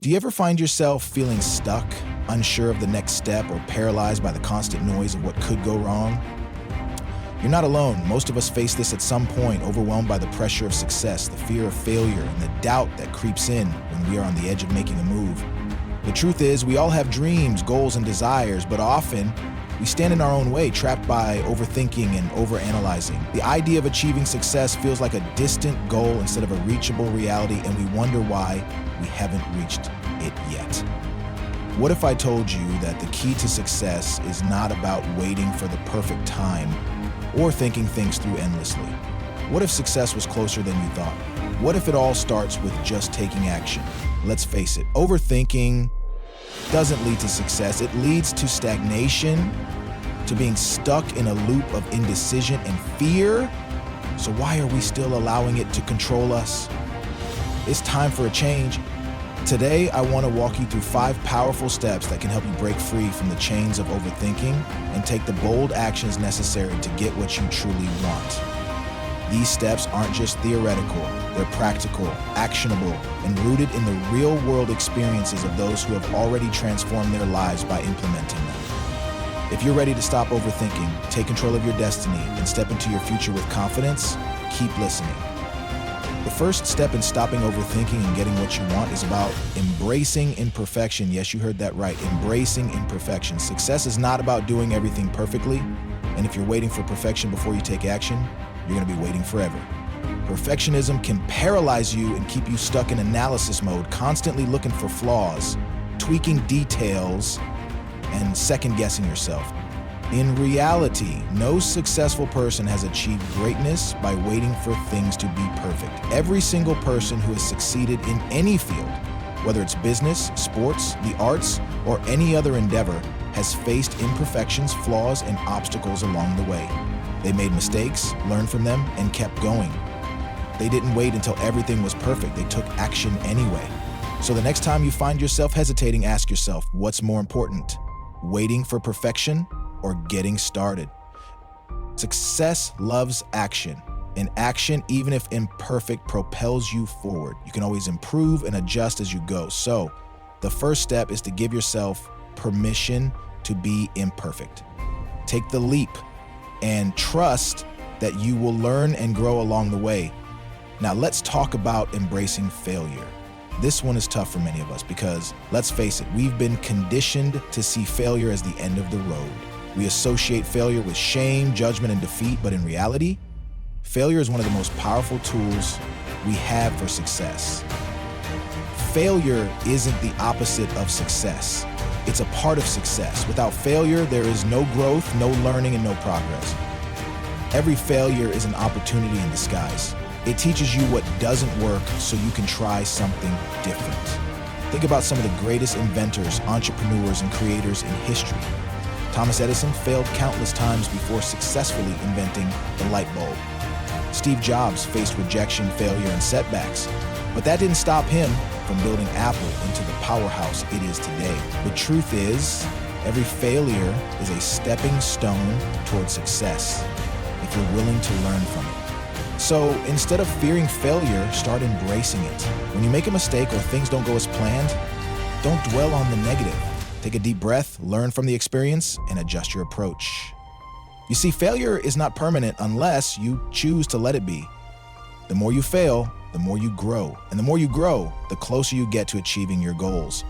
Do you ever find yourself feeling stuck, unsure of the next step, or paralyzed by the constant noise of what could go wrong? You're not alone. Most of us face this at some point, overwhelmed by the pressure of success, the fear of failure, and the doubt that creeps in when we are on the edge of making a move. The truth is, we all have dreams, goals, and desires, but often we stand in our own way, trapped by overthinking and overanalyzing. The idea of achieving success feels like a distant goal instead of a reachable reality, and we wonder why we haven't reached it yet. What if I told you that the key to success is not about waiting for the perfect time or thinking things through endlessly? What if success was closer than you thought? What if it all starts with just taking action? Let's face it, overthinking doesn't lead to success. It leads to stagnation, to being stuck in a loop of indecision and fear. So why are we still allowing it to control us? It's time for a change. Today, I want to walk you through 5 powerful steps that can help you break free from the chains of overthinking and take the bold actions necessary to get what you truly want. These steps aren't just theoretical, they're practical, actionable, and rooted in the real-world experiences of those who have already transformed their lives by implementing them. If you're ready to stop overthinking, take control of your destiny, and step into your future with confidence, keep listening. The first step in stopping overthinking and getting what you want is about embracing imperfection. Yes, you heard that right. Embracing imperfection. Success is not about doing everything perfectly, and if you're waiting for perfection before you take action, you're going to be waiting forever. Perfectionism can paralyze you and keep you stuck in analysis mode, constantly looking for flaws, tweaking details, and second-guessing yourself. In reality, no successful person has achieved greatness by waiting for things to be perfect. Every single person who has succeeded in any field, whether it's business, sports, the arts, or any other endeavor, has faced imperfections, flaws, and obstacles along the way. They made mistakes, learned from them, and kept going. They didn't wait until everything was perfect. They took action anyway. So the next time you find yourself hesitating, ask yourself, what's more important? Waiting for perfection or getting started? Success loves action, and action, even if imperfect, propels you forward. You can always improve and adjust as you go. So the first step is to give yourself permission to be imperfect. Take the leap and trust that you will learn and grow along the way. Now let's talk about embracing failure. This one is tough for many of us because, let's face it, we've been conditioned to see failure as the end of the road. We associate failure with shame, judgment, and defeat, but in reality, failure is one of the most powerful tools we have for success. Failure isn't the opposite of success. It's a part of success. Without failure, there is no growth, no learning, and no progress. Every failure is an opportunity in disguise. It teaches you what doesn't work so you can try something different. Think about some of the greatest inventors, entrepreneurs, and creators in history. Thomas Edison failed countless times before successfully inventing the light bulb. Steve Jobs faced rejection, failure, and setbacks, but that didn't stop him from building Apple into the powerhouse it is today. The truth is, every failure is a stepping stone towards success if you're willing to learn from it. So instead of fearing failure, start embracing it. When you make a mistake or things don't go as planned, don't dwell on the negative. Take a deep breath, learn from the experience, and adjust your approach. You see, failure is not permanent unless you choose to let it be. The more you fail, the more you grow. And the more you grow, the closer you get to achieving your goals.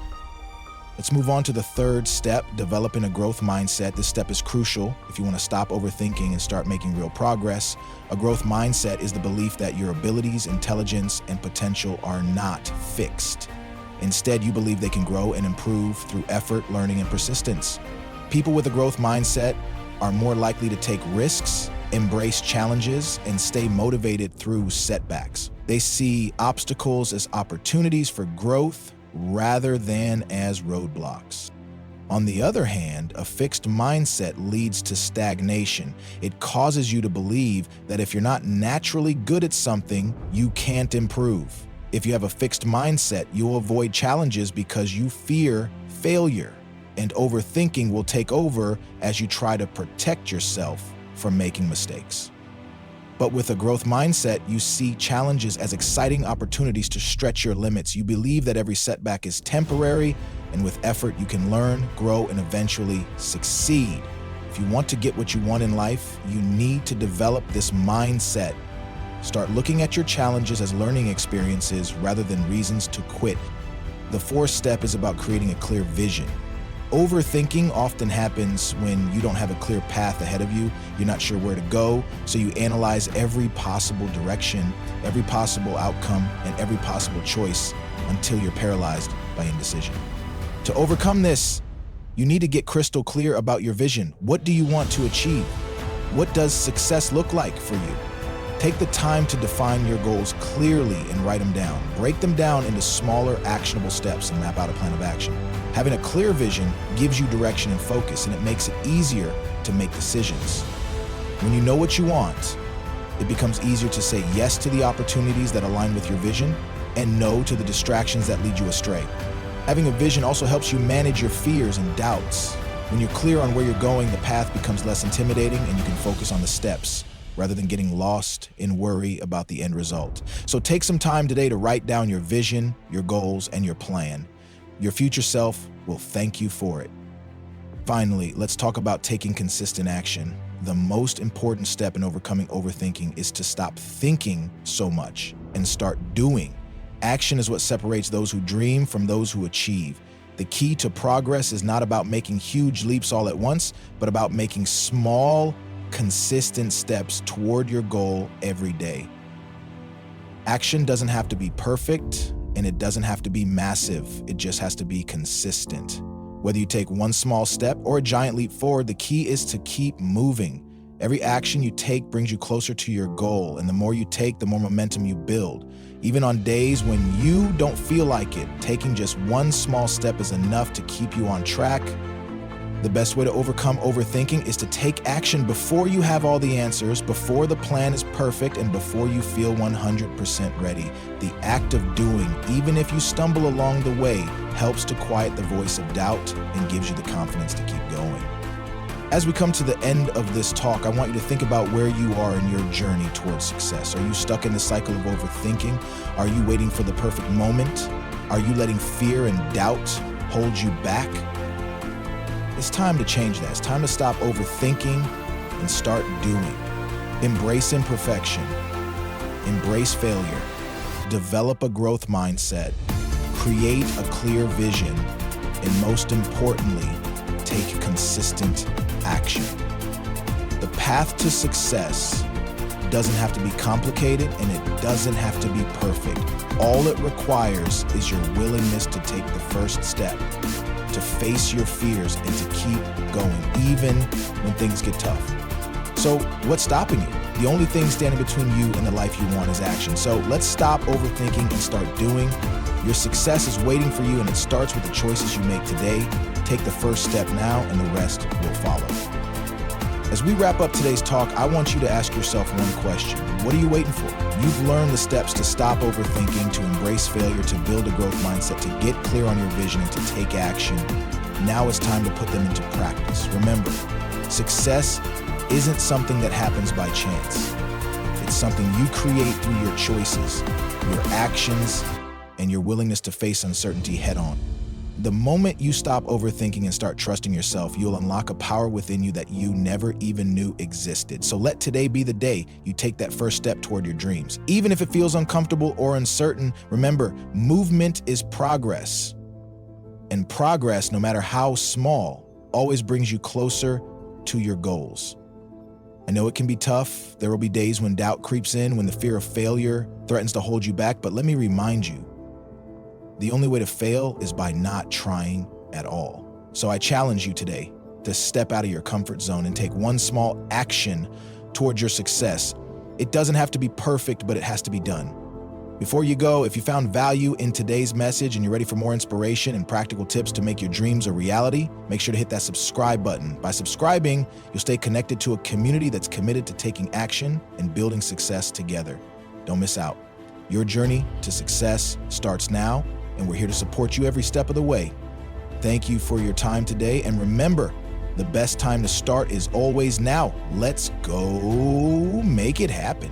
Let's move on to the third step, developing a growth mindset. This step is crucial if you want to stop overthinking and start making real progress. A growth mindset is the belief that your abilities, intelligence, and potential are not fixed. Instead, you believe they can grow and improve through effort, learning, and persistence. People with a growth mindset are more likely to take risks, embrace challenges, and stay motivated through setbacks. They see obstacles as opportunities for growth rather than as roadblocks. On the other hand, a fixed mindset leads to stagnation. It causes you to believe that if you're not naturally good at something, you can't improve. If you have a fixed mindset, you'll avoid challenges because you fear failure, and overthinking will take over as you try to protect yourself from making mistakes. But with a growth mindset, you see challenges as exciting opportunities to stretch your limits. You believe that every setback is temporary, and with effort, you can learn, grow, and eventually succeed. If you want to get what you want in life, you need to develop this mindset. Start looking at your challenges as learning experiences rather than reasons to quit. The fourth step is about creating a clear vision. Overthinking often happens when you don't have a clear path ahead of you. You're not sure where to go, so you analyze every possible direction, every possible outcome, and every possible choice until you're paralyzed by indecision. To overcome this, you need to get crystal clear about your vision. What do you want to achieve? What does success look like for you? Take the time to define your goals clearly and write them down. Break them down into smaller, actionable steps and map out a plan of action. Having a clear vision gives you direction and focus, and it makes it easier to make decisions. When you know what you want, it becomes easier to say yes to the opportunities that align with your vision and no to the distractions that lead you astray. Having a vision also helps you manage your fears and doubts. When you're clear on where you're going, the path becomes less intimidating and you can focus on the steps rather than getting lost in worry about the end result. So take some time today to write down your vision, your goals, and your plan. Your future self will thank you for it. Finally, let's talk about taking consistent action. The most important step in overcoming overthinking is to stop thinking so much and start doing. Action is what separates those who dream from those who achieve. The key to progress is not about making huge leaps all at once, but about making small, consistent steps toward your goal every day. Action doesn't have to be perfect, and it doesn't have to be massive. It just has to be consistent. Whether you take one small step or a giant leap forward, the key is to keep moving. Every action you take brings you closer to your goal, and the more you take, the more momentum you build. Even on days when you don't feel like it, taking just one small step is enough to keep you on track. The best way to overcome overthinking is to take action before you have all the answers, before the plan is perfect, and before you feel 100% ready. The act of doing, even if you stumble along the way, helps to quiet the voice of doubt and gives you the confidence to keep going. As we come to the end of this talk, I want you to think about where you are in your journey towards success. Are you stuck in the cycle of overthinking? Are you waiting for the perfect moment? Are you letting fear and doubt hold you back? It's time to change that. It's time to stop overthinking and start doing. Embrace imperfection. Embrace failure. Develop a growth mindset. Create a clear vision. And most importantly, take consistent action. The path to success doesn't have to be complicated, and it doesn't have to be perfect. All it requires is your willingness to take the first step, to face your fears, and to keep going, even when things get tough. So what's stopping you? The only thing standing between you and the life you want is action. So let's stop overthinking and start doing. Your success is waiting for you, and it starts with the choices you make today. Take the first step now, and the rest will follow. As we wrap up today's talk, I want you to ask yourself one question. What are you waiting for? You've learned the steps to stop overthinking, to embrace failure, to build a growth mindset, to get clear on your vision, and to take action. Now it's time to put them into practice. Remember, success isn't something that happens by chance. It's something you create through your choices, your actions, and your willingness to face uncertainty head on. The moment you stop overthinking and start trusting yourself, you'll unlock a power within you that you never even knew existed. So let today be the day you take that first step toward your dreams. Even if it feels uncomfortable or uncertain, remember, movement is progress. And progress, no matter how small, always brings you closer to your goals. I know it can be tough. There will be days when doubt creeps in, when the fear of failure threatens to hold you back, but let me remind you, the only way to fail is by not trying at all. So I challenge you today to step out of your comfort zone and take one small action towards your success. It doesn't have to be perfect, but it has to be done. Before you go, if you found value in today's message and you're ready for more inspiration and practical tips to make your dreams a reality, make sure to hit that subscribe button. By subscribing, you'll stay connected to a community that's committed to taking action and building success together. Don't miss out. Your journey to success starts now, and we're here to support you every step of the way. Thank you for your time today, and remember, The best time to start is always now. Let's go make it happen.